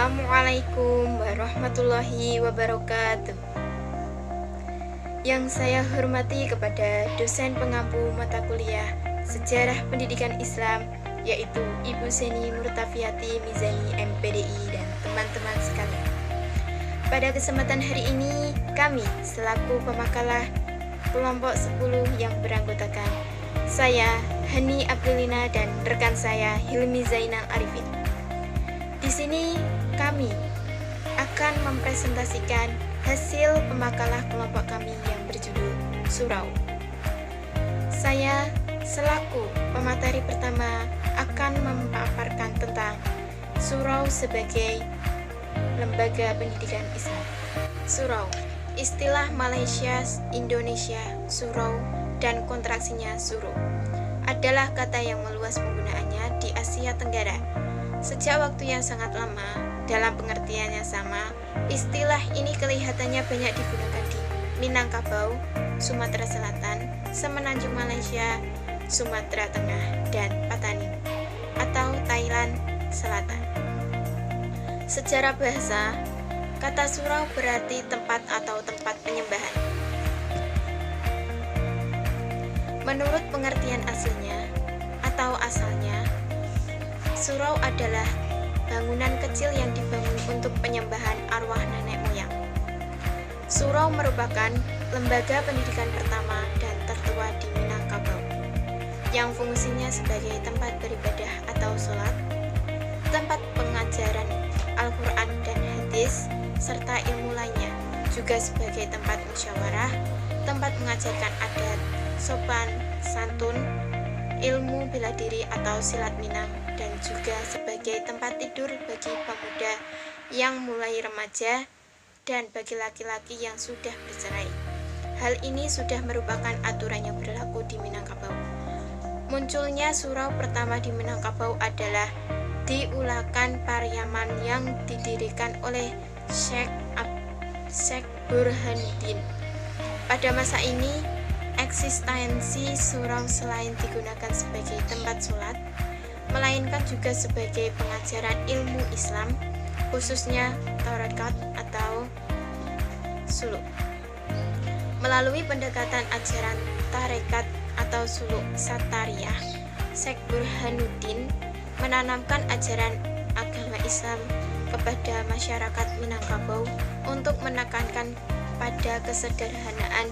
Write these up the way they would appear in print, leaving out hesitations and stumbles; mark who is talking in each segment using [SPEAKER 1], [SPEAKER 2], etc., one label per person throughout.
[SPEAKER 1] Assalamualaikum warahmatullahi wabarakatuh. Yang saya hormati kepada dosen pengampu mata kuliah Sejarah Pendidikan Islam, yaitu Ibu Seni Murtafiati Mizani MPDI dan teman-teman sekalian. Pada kesempatan hari ini, kami selaku pemakalah kelompok 10 yang beranggotakan saya, Hani Aprilina, dan rekan saya, Hilmi Zainal Arifin. Di sini kami akan mempresentasikan hasil pemakalah kelompok kami yang berjudul Surau. Saya selaku pemateri pertama akan memaparkan tentang surau sebagai lembaga pendidikan Islam. Surau, istilah Malaysia, Indonesia, surau, dan kontraksinya suru, adalah kata yang meluas penggunaannya di Asia Tenggara. Sejak waktu yang sangat lama, dalam pengertian yang sama, istilah ini kelihatannya banyak digunakan di Minangkabau, Sumatera Selatan, Semenanjung Malaysia, Sumatera Tengah, dan Patani, atau Thailand Selatan. Secara bahasa, kata surau berarti tempat atau tempat penyembahan. Menurut pengertian aslinya atau asalnya, surau adalah bangunan kecil yang dibangun untuk penyembahan arwah nenek moyang. Surau merupakan lembaga pendidikan pertama dan tertua di Minangkabau, yang fungsinya sebagai tempat beribadah atau sholat, tempat pengajaran Al-Quran dan hadis, serta ilmu lainnya, juga sebagai tempat musyawarah, tempat mengajarkan adat, sopan, santun, ilmu bela diri atau silat Minang, dan juga sebagai tempat tidur bagi pemuda yang mulai remaja dan bagi laki-laki yang sudah bercerai. Hal ini sudah merupakan aturan yang berlaku di Minangkabau. Munculnya surau pertama di Minangkabau adalah di Ulakan Pariaman yang didirikan oleh Syekh Burhanuddin. Pada masa ini, eksistensi surau selain digunakan sebagai tempat sholat, melainkan juga sebagai pengajaran ilmu Islam, khususnya tarekat atau suluk. Melalui pendekatan ajaran tarekat atau suluk Satariyah, Syekh Burhanuddin menanamkan ajaran agama Islam kepada masyarakat Minangkabau untuk menekankan pada kesederhanaan,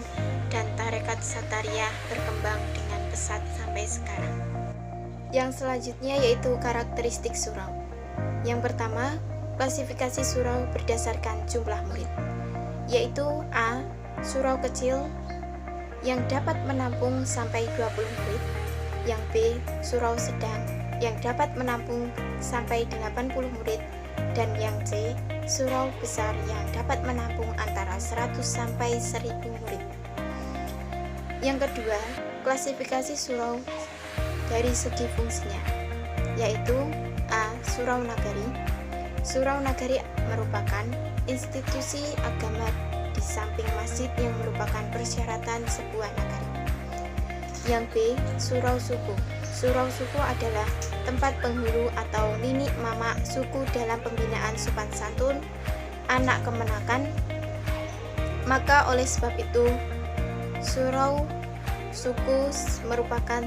[SPEAKER 1] dan tarekat Satariyah berkembang dengan pesat sampai sekarang. Yang selanjutnya yaitu karakteristik surau. Yang pertama, klasifikasi surau berdasarkan jumlah murid, yaitu A. Surau kecil yang dapat menampung sampai 20 murid. Yang B. Surau sedang yang dapat menampung sampai 80 murid. Dan yang C. Surau besar yang dapat menampung antara 100 sampai 1000 murid. Yang kedua, klasifikasi surau dari segi fungsinya, yaitu A. Surau Nagari. Surau Nagari merupakan institusi agama di samping masjid yang merupakan persyaratan sebuah nagari. Yang B. Surau Suku. Surau Suku adalah tempat penghulu atau ninik mama suku dalam pembinaan sopan santun anak kemenakan. Maka oleh sebab itu, surau suku merupakan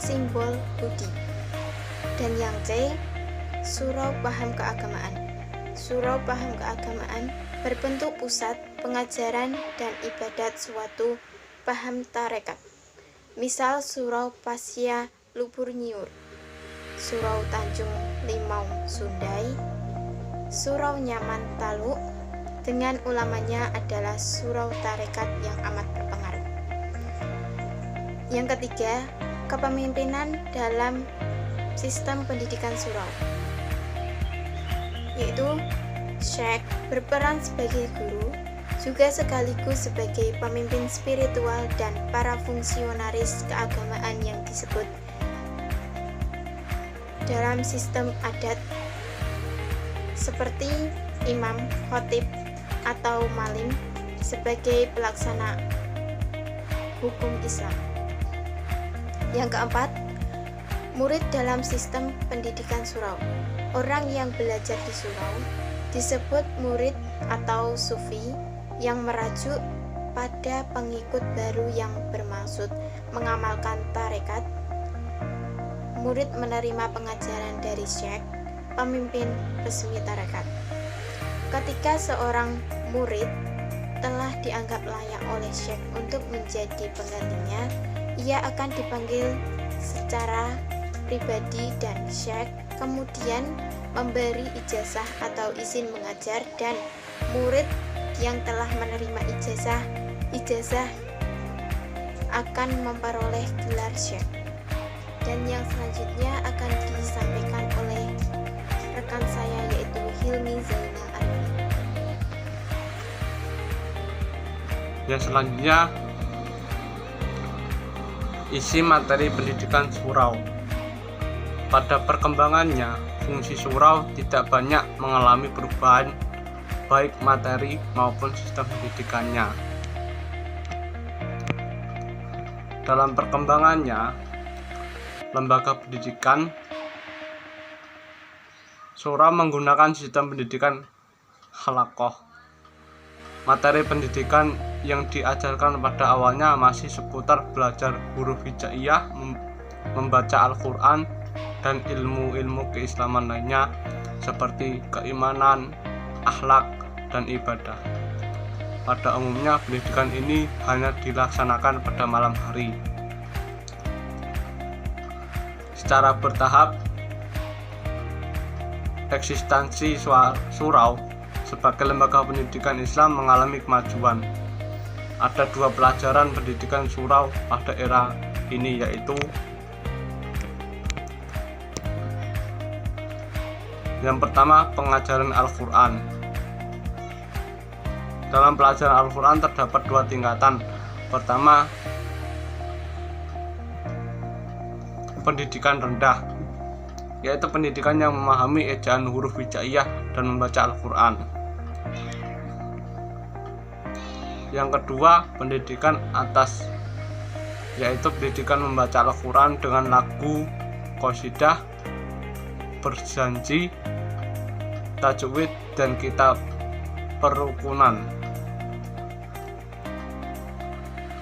[SPEAKER 1] simbol budi. Dan yang C. Surau paham keagamaan. Surau paham keagamaan berbentuk pusat pengajaran dan ibadat suatu paham tarekat. Misal Surau Pasya Lubur Nyiur, Surau Tanjung Limau Sundai, Surau Nyaman Taluk, dengan ulamanya adalah surau tarekat yang amat berpengaruh. Yang ketiga, kepemimpinan dalam sistem pendidikan surau, yaitu Syekh berperan sebagai guru, juga sekaligus sebagai pemimpin spiritual dan para fungsionaris keagamaan yang disebut dalam sistem adat seperti imam, khotib, atau malim sebagai pelaksana hukum Islam. Yang keempat, murid dalam sistem pendidikan surau. Orang yang belajar di surau disebut murid atau sufi yang merajuk pada pengikut baru yang bermaksud mengamalkan tarekat. Murid menerima pengajaran dari syekh, pemimpin resmi tarekat. Ketika seorang murid telah dianggap layak oleh syekh untuk menjadi penggantinya, ia akan dipanggil secara pribadi dan syekh kemudian memberi ijazah atau izin mengajar, dan murid yang telah menerima ijazah akan memperoleh gelar syekh. Dan yang selanjutnya akan disampaikan oleh rekan saya, yaitu Hilmi Zainal Arifin.
[SPEAKER 2] Yang selanjutnya, isi materi pendidikan surau. Pada perkembangannya, fungsi surau tidak banyak mengalami perubahan baik materi maupun sistem pendidikannya. Dalam perkembangannya, lembaga pendidikan surau menggunakan sistem pendidikan halaqah. Materi pendidikan yang diajarkan pada awalnya masih seputar belajar huruf hijaiyah, membaca Al-Quran, dan ilmu-ilmu keislaman lainnya seperti keimanan, akhlak, dan ibadah. Pada umumnya pendidikan ini hanya dilaksanakan pada malam hari. Secara bertahap, eksistensi surau sebagai lembaga pendidikan Islam mengalami kemajuan. Ada dua pelajaran pendidikan surau pada era ini, yaitu yang pertama, pengajaran Al-Quran. Dalam pelajaran Al-Quran terdapat dua tingkatan. Pertama, pendidikan rendah, yaitu pendidikan yang memahami ejaan huruf hijaiyah dan membaca Al-Quran. Yang kedua, pendidikan atas, yaitu pendidikan membaca Al-Quran dengan lagu, qasidah, berjanji, tajwid, dan kitab perukunan.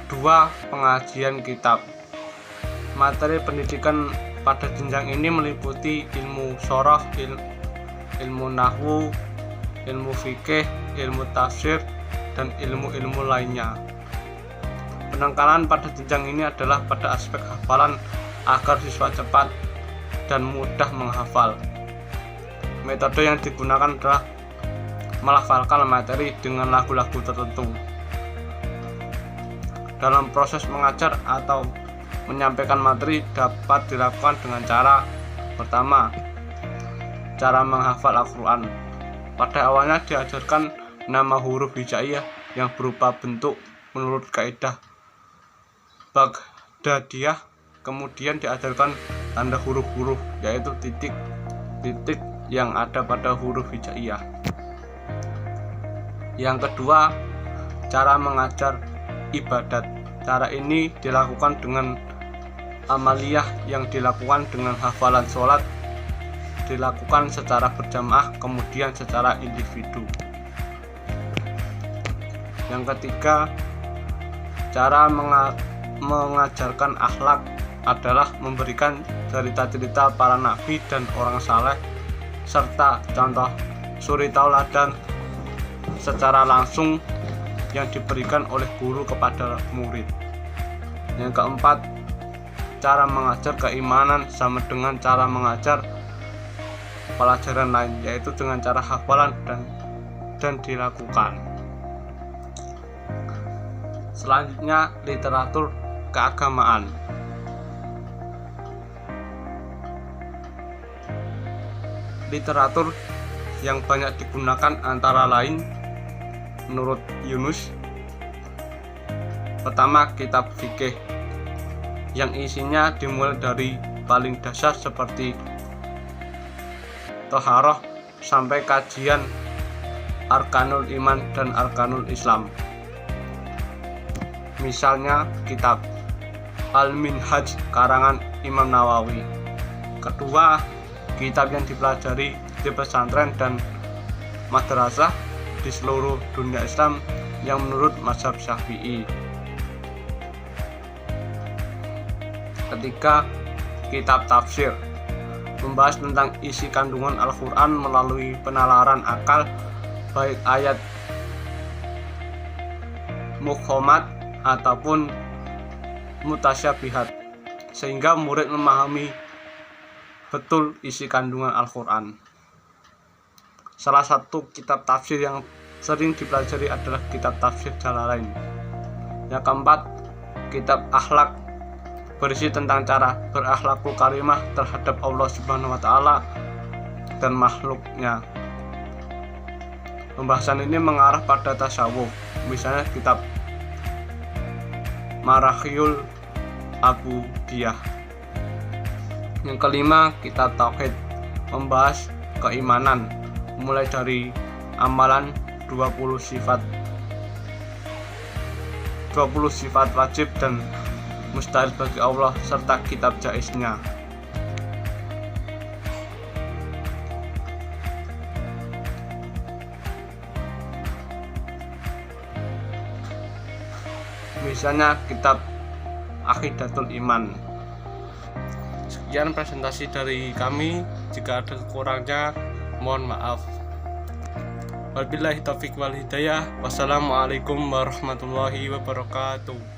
[SPEAKER 2] Dua, pengajian kitab. Materi pendidikan pada jenjang ini meliputi ilmu sorof, ilmu nahwu, ilmu fikih, ilmu tafsir, dan ilmu-ilmu lainnya. Penekanan pada jenjang ini adalah pada aspek hafalan agar siswa cepat dan mudah menghafal. Metode yang digunakan adalah melafalkan materi dengan lagu-lagu tertentu. Dalam proses mengajar atau menyampaikan materi dapat dilakukan dengan cara pertama, cara menghafal Al-Quran. Pada awalnya diajarkan nama huruf hijaiyah yang berupa bentuk menurut kaidah Baghdadiyah. Kemudian diajarkan tanda huruf-huruf, yaitu titik-titik yang ada pada huruf hijaiyah. Yang kedua, cara mengajar ibadat. Cara ini dilakukan dengan amaliyah yang dilakukan dengan hafalan sholat, dilakukan secara berjamaah, kemudian secara individu. Yang ketiga, cara mengajarkan akhlak adalah memberikan cerita-cerita para nabi dan orang saleh serta contoh suri tauladan secara langsung yang diberikan oleh guru kepada murid. Yang keempat, cara mengajar keimanan sama dengan cara mengajar pelajaran lain, yaitu dengan cara hafalan dan dilakukan. Selanjutnya, literatur keagamaan. Literatur yang banyak digunakan antara lain menurut Yunus, pertama, kitab fikih yang isinya dimulai dari paling dasar seperti Thaharah sampai kajian Arkanul Iman dan Arkanul Islam. Misalnya kitab Al-Minhaj karangan Imam Nawawi. Kedua, kitab yang dipelajari di pesantren dan madrasah di seluruh dunia Islam yang menurut mazhab Syafi'i. Ketiga, kitab tafsir membahas tentang isi kandungan Al-Quran melalui penalaran akal, baik ayat muhkamat ataupun mutasyabihat, sehingga murid memahami betul isi kandungan Al-Quran. Salah satu kitab tafsir yang sering dipelajari adalah kitab tafsir Jalalain. Yang keempat, kitab akhlak berisi tentang cara berakhlakul karimah terhadap Allah Subhanahu wa Ta'ala dan makhluknya. Pembahasan ini mengarah pada tasawuf, misalnya kitab Marakhiyul Abudiyah. Yang kelima, kitab tauhid membahas keimanan, mulai dari amalan 20 sifat wajib dan mustahil bagi Allah serta kitab jaiznya. Misalnya kitab Aqidatul Iman. Sekian presentasi dari kami, jika ada kekurangnya mohon maaf. Wabillahi taufiq wal hidayah. Wassalamualaikum warahmatullahi wabarakatuh.